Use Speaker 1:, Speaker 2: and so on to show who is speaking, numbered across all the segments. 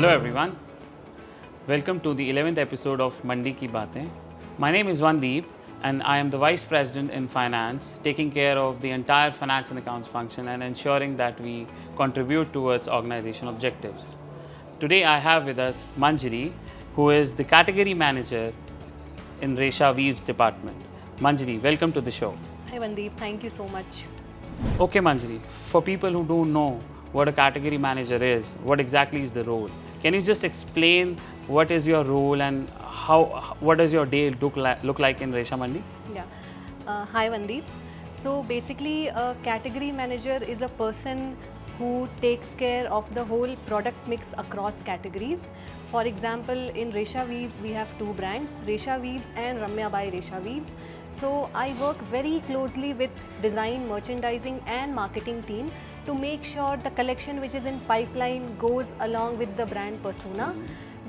Speaker 1: Hello everyone. Welcome to the 11th episode of Mandi Ki Baatein. My name is Vandeep and I am the Vice President in Finance, taking care of the entire finance and accounts function and ensuring that we contribute towards organization objectives. Today I have with us Manjari, who is the Category Manager in ReshaWeaves department. Manjari, welcome to the show.
Speaker 2: Hi Vandeep, thank you so much.
Speaker 1: Okay Manjari, for people who don't know what a Category Manager is, what exactly is the role? Can you just explain what is your role and what does your day look like in ReshaMandi?
Speaker 2: Yeah. Hi Vandeep. So basically a category manager is a person who takes care of the whole product mix across categories. For example, in ReshaWeaves we have two brands, ReshaWeaves and Ramya by ReshaWeaves. So I work very closely with design, merchandising and marketing team to make sure the collection which is in pipeline goes along with the brand persona.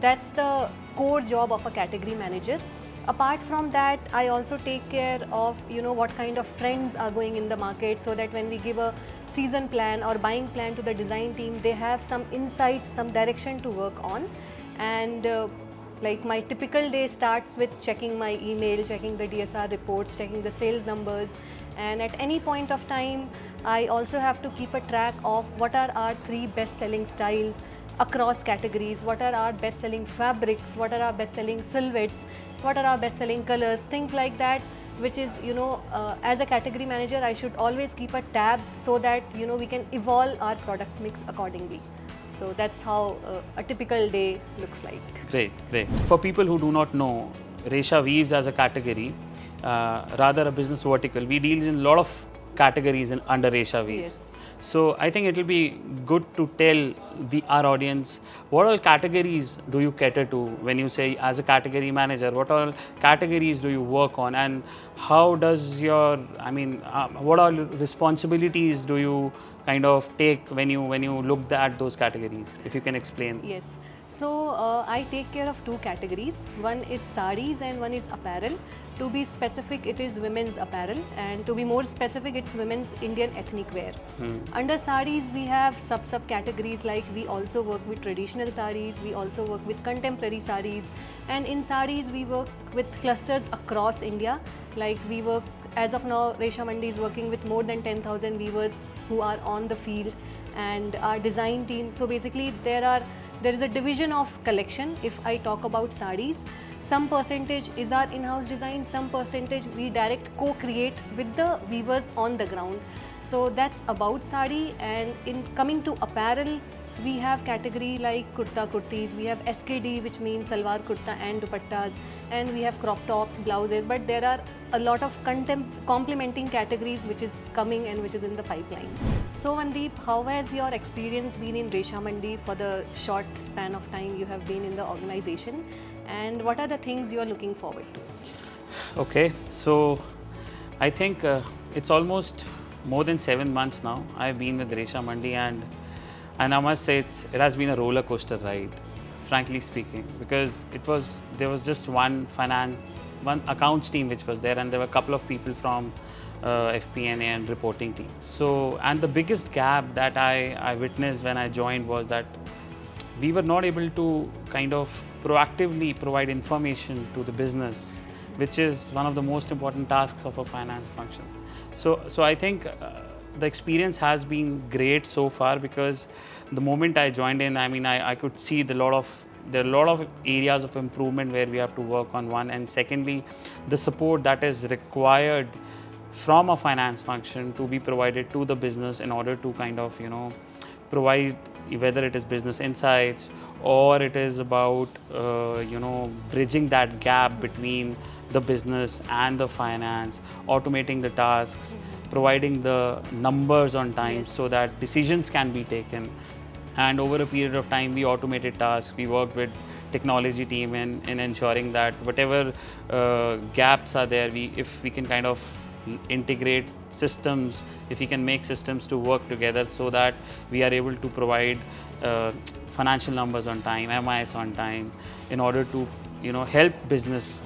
Speaker 2: That's the core job of a category manager. Apart from that, I also take care of what kind of trends are going in the market, so that when we give a season plan or buying plan to the design team, they have some insights, some direction to work on. And like my typical day starts with checking my email, checking the DSR reports, checking the sales numbers, and at any point of time I also have to keep a track of what are our 3 best selling styles across categories, what are our best selling fabrics, what are our best selling silhouettes, what are our best selling colors, things like that, which is as a category manager I should always keep a tab so that we can evolve our product mix accordingly. So that's how a typical day looks like.
Speaker 1: Great. For people who do not know, ReshaWeaves as a category, rather a business vertical, we deal in a lot of categories under ReshaWeaves.
Speaker 2: Yes.
Speaker 1: So I think it will be good to tell our audience what all categories do you cater to when you say as a category manager, what all categories do you work on, and how does what all responsibilities do you kind of take when you look at those categories, if you can explain.
Speaker 2: Yes. So I take care of 2 categories. One is sarees and one is apparel. To be specific, it is women's apparel, and to be more specific, it's women's Indian ethnic wear. Under sarees, we have sub categories, like we also work with traditional sarees, we also work with contemporary sarees, and in sarees we work with clusters across India. Like we work, as of now, ReshaMandi is working with more than 10,000 weavers who are on the field, and our design team. So basically there is a division of collection. If I talk about sarees, some percentage is our in-house design, some percentage we direct co-create with the weavers on the ground. So that's about saree. And in coming to apparel, we have category like kurta kurtis, we have SKD, which means salwar kurta and dupattas, and we have crop tops, blouses, but there are a lot of complementing categories which is coming and which is in the pipeline. So Vandeep, how has your experience been in ReshaMandi for the short span of time you have been in the organization, and what are the things you are looking forward to?
Speaker 1: Okay, so I think it's almost more than 7 months now I've been with ReshaMandi, and I must say it has been a roller coaster ride, frankly speaking, because there was just one accounts team which was there, and there were a couple of people from FP&A and reporting team. So, and the biggest gap that I witnessed when I joined was that we were not able to kind of proactively provide information to the business, which is one of the most important tasks of a finance function. So I think the experience has been great so far, because the moment I joined in, I could see there are a lot of areas of improvement where we have to work on, one, and secondly, the support that is required from a finance function to be provided to the business in order to kind of provide, whether it is business insights or it is about bridging that gap between the business and the finance, automating the tasks, providing the numbers on time.
Speaker 2: Yes.
Speaker 1: So that decisions can be taken. And over a period of time, we automated tasks. We worked with technology team in ensuring that whatever gaps are there, if we can kind of integrate systems, if we can make systems to work together so that we are able to provide financial numbers on time, MIS on time, in order to help business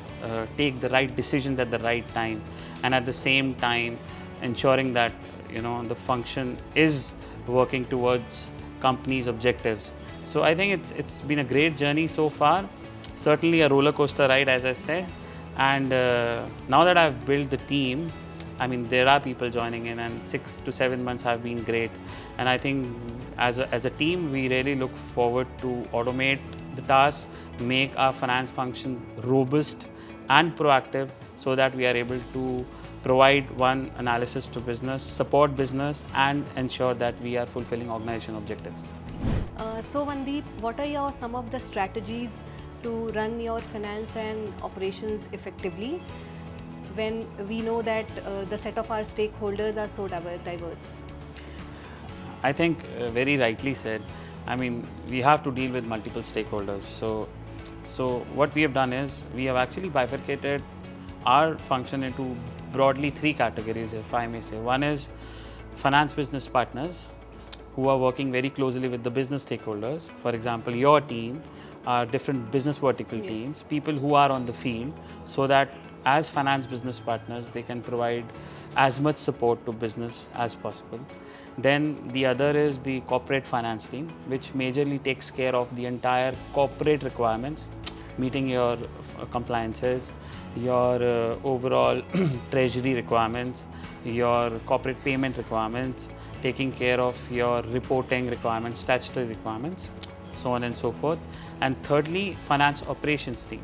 Speaker 1: take the right decisions at the right time, and at the same time ensuring that the function is working towards company's objectives. So I think it's been a great journey so far. Certainly a roller coaster ride, as I said. And now that I've built the team, I mean, there are people joining in, and 6 to 7 months have been great. And I think as a team, we really look forward to automate the tasks, make our finance function robust and proactive, so that we are able to provide one analysis to business, support business, and ensure that we are fulfilling organization objectives.
Speaker 2: So Vandeep, what are some of the strategies to run your finance and operations effectively when we know that the set of our stakeholders are so diverse?
Speaker 1: I think very rightly said. I mean, we have to deal with multiple stakeholders. So what we have done is we have actually bifurcated our function into broadly 3 categories, if I may say. One is finance business partners, who are working very closely with the business stakeholders. For example, your team, different business vertical teams, people who are on the field, so that as finance business partners, they can provide as much support to business as possible. Then the other is the corporate finance team, which majorly takes care of the entire corporate requirements, meeting your compliances, your overall treasury requirements, your corporate payment requirements, taking care of your reporting requirements, statutory requirements, so on and so forth. And thirdly, finance operations team,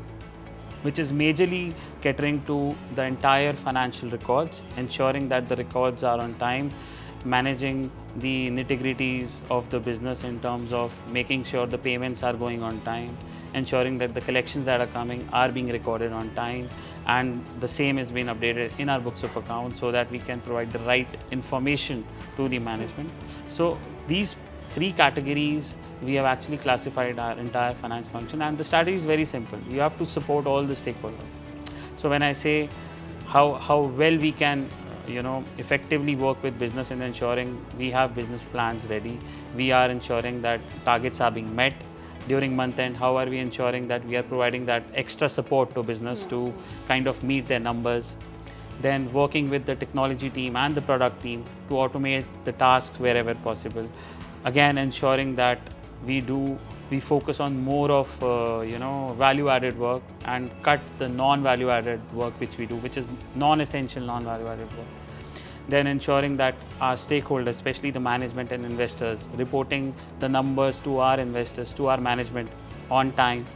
Speaker 1: which is majorly catering to the entire financial records, ensuring that the records are on time, managing the nitty-gritties of the business in terms of making sure the payments are going on time, ensuring that the collections that are coming are being recorded on time, and the same has been updated in our books of accounts, so that we can provide the right information to the management. So these 3 categories, we have actually classified our entire finance function, and the strategy is very simple. You have to support all the stakeholders. So when I say how well we can effectively work with business in ensuring we have business plans ready, we are ensuring that targets are being met during month end. How are we ensuring that we are providing that extra support to business to kind of meet their numbers? Then working with the technology team and the product team to automate the tasks wherever possible. Again, ensuring that we focus on more of value added work and cut the non-value added work which we do, which is non-essential non-value added work. Then ensuring that our stakeholders, especially the management and investors, reporting the numbers to our investors, to our management on time,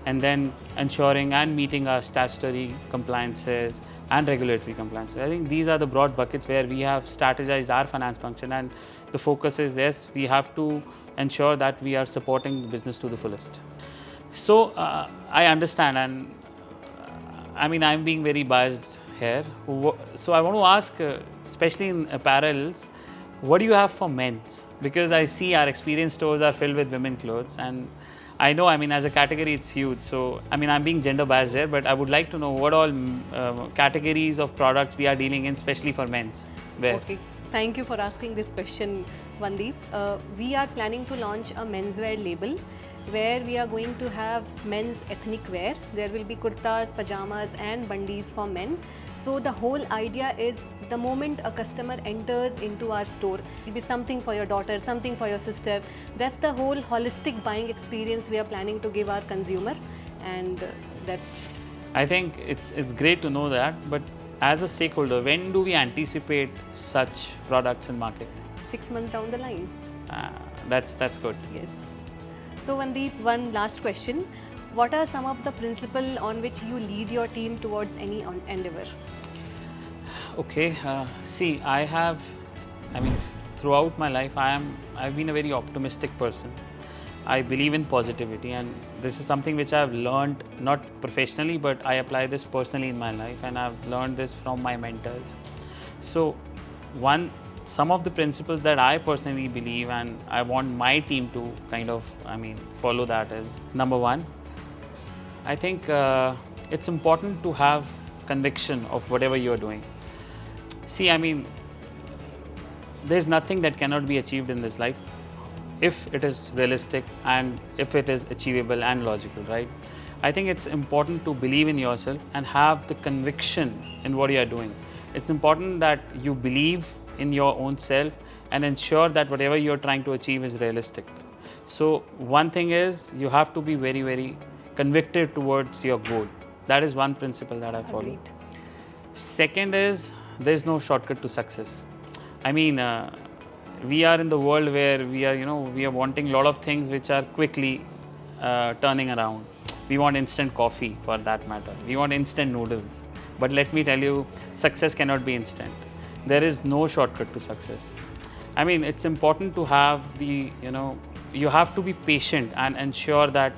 Speaker 1: and then ensuring and meeting our statutory compliances and regulatory compliances. I think these are the broad buckets where we have strategized our finance function, and the focus is, yes, we have to ensure that we are supporting the business to the fullest. So I understand, and I mean, I'm being very biased here. So I want to ask, especially in apparels, what do you have for men's? Because I see our experience stores are filled with women clothes, and I know, I mean, as a category, it's huge. So, I mean, I'm being gender biased here, but I would like to know what all categories of products we are dealing in, especially for men's wear.
Speaker 2: Okay, thank you for asking this question, Vandeep. We are planning to launch a menswear label where we are going to have men's ethnic wear. There will be kurtas, pajamas and bundis for men. So the whole idea is, the moment a customer enters into our store, it will be something for your daughter, something for your sister. That's the whole holistic buying experience we are planning to give our consumer, and that's...
Speaker 1: I think it's great to know that, but as a stakeholder, when do we anticipate such products in market?
Speaker 2: 6 months down the line.
Speaker 1: That's good.
Speaker 2: Yes. So Vandeep, one last question. What are some of the principles on which you lead your team towards any endeavor?
Speaker 1: Okay, see, throughout my life, I've been a very optimistic person. I believe in positivity, and this is something which I've learned, not professionally, but I apply this personally in my life, and I've learned this from my mentors. So, some of the principles that I personally believe, and I want my team to kind of, follow that is, number 1, I think it's important to have conviction of whatever you're doing. See, there's nothing that cannot be achieved in this life if it is realistic and if it is achievable and logical, right? I think it's important to believe in yourself and have the conviction in what you are doing. It's important that you believe in your own self and ensure that whatever you're trying to achieve is realistic. So one thing is you have to be very, very convicted towards your goal. That is one principle that I follow.
Speaker 2: Agreed.
Speaker 1: Second is there's no shortcut to success. I mean, we are in the world where we are, we are wanting a lot of things which are quickly turning around. We want instant coffee for that matter. We want instant noodles. But let me tell you, success cannot be instant. There is no shortcut to success. I mean, it's important to have you have to be patient and ensure that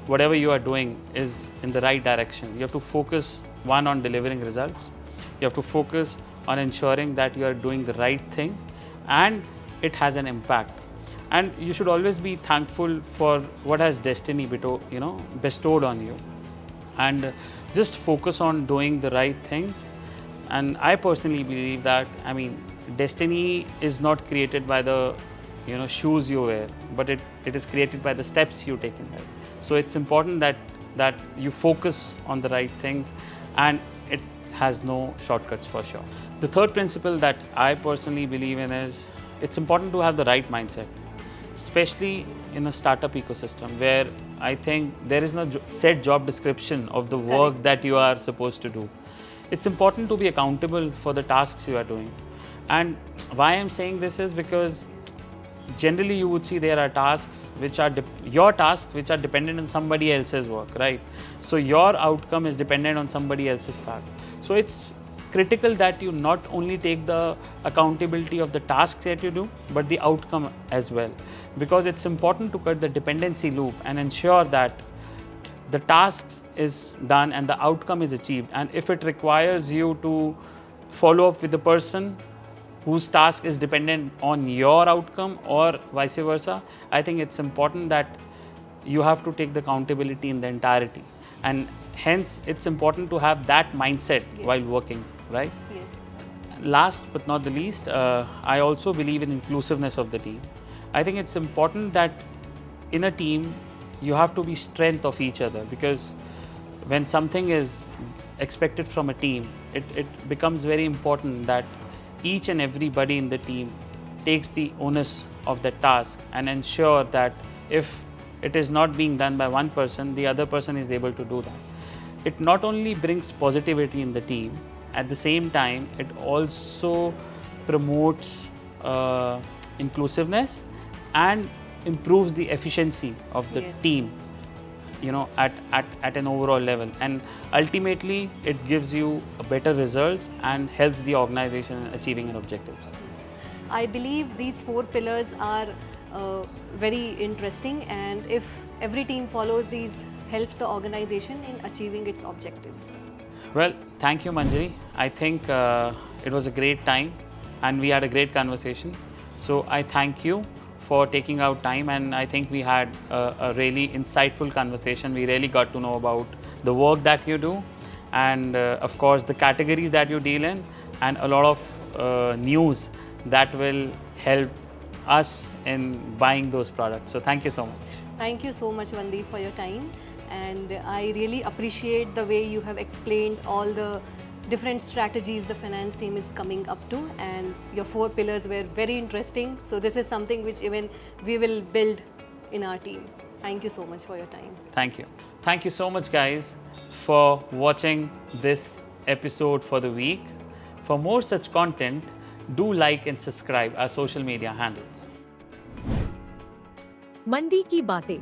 Speaker 1: whatever you are doing is in the right direction. You have to focus, one, on delivering results. You have to focus on ensuring that you are doing the right thing and it has an impact. And you should always be thankful for what has destiny bestowed on you. And just focus on doing the right things. And I personally believe that, destiny is not created by the shoes you wear, but it is created by the steps you take in life. So it's important that you focus on the right things, and it has no shortcuts for sure. The third principle that I personally believe in is it's important to have the right mindset, especially in a startup ecosystem where I think there is no set job description of the work that you are supposed to do. It's important to be accountable for the tasks you are doing. And why I'm saying this is because generally you would see there are tasks which are your tasks which are dependent on somebody else's work, right? So your outcome is dependent on somebody else's task. So it's critical that you not only take the accountability of the tasks that you do, but the outcome as well, because it's important to cut the dependency loop and ensure that the tasks is done and the outcome is achieved. And if it requires you to follow up with the person whose task is dependent on your outcome or vice versa, I think it's important that you have to take the accountability in the entirety. And hence, it's important to have that mindset while working, right?
Speaker 2: Yes.
Speaker 1: Last but not the least, I also believe in inclusiveness of the team. I think it's important that in a team, you have to be strength of each other, because when something is expected from a team, it becomes very important that each and everybody in the team takes the onus of the task and ensure that if it is not being done by one person, the other person is able to do that. It not only brings positivity in the team, at the same time, it also promotes inclusiveness and improves the efficiency of the team, at an overall level. And ultimately, it gives you better results and helps the organization in achieving its objectives.
Speaker 2: I believe these 4 pillars are very interesting, and if every team follows these, helps the organization in achieving its objectives.
Speaker 1: Well, thank you, Manjari. I think it was a great time and we had a great conversation. So I thank you for taking out time, and I think we had a really insightful conversation. We really got to know about the work that you do and of course the categories that you deal in, and a lot of news that will help us in buying those products. So thank you so much.
Speaker 2: Thank you so much, Vandeep, for your time, and I really appreciate the way you have explained all the different strategies the finance team is coming up to, and your 4 pillars were very interesting. So this is something which even we will build in our team. Thank you so much for your time.
Speaker 1: Thank you. Thank you so much, guys, for watching this episode for the week. For more such content, do like and subscribe our social media handles.
Speaker 3: मंडी की बातें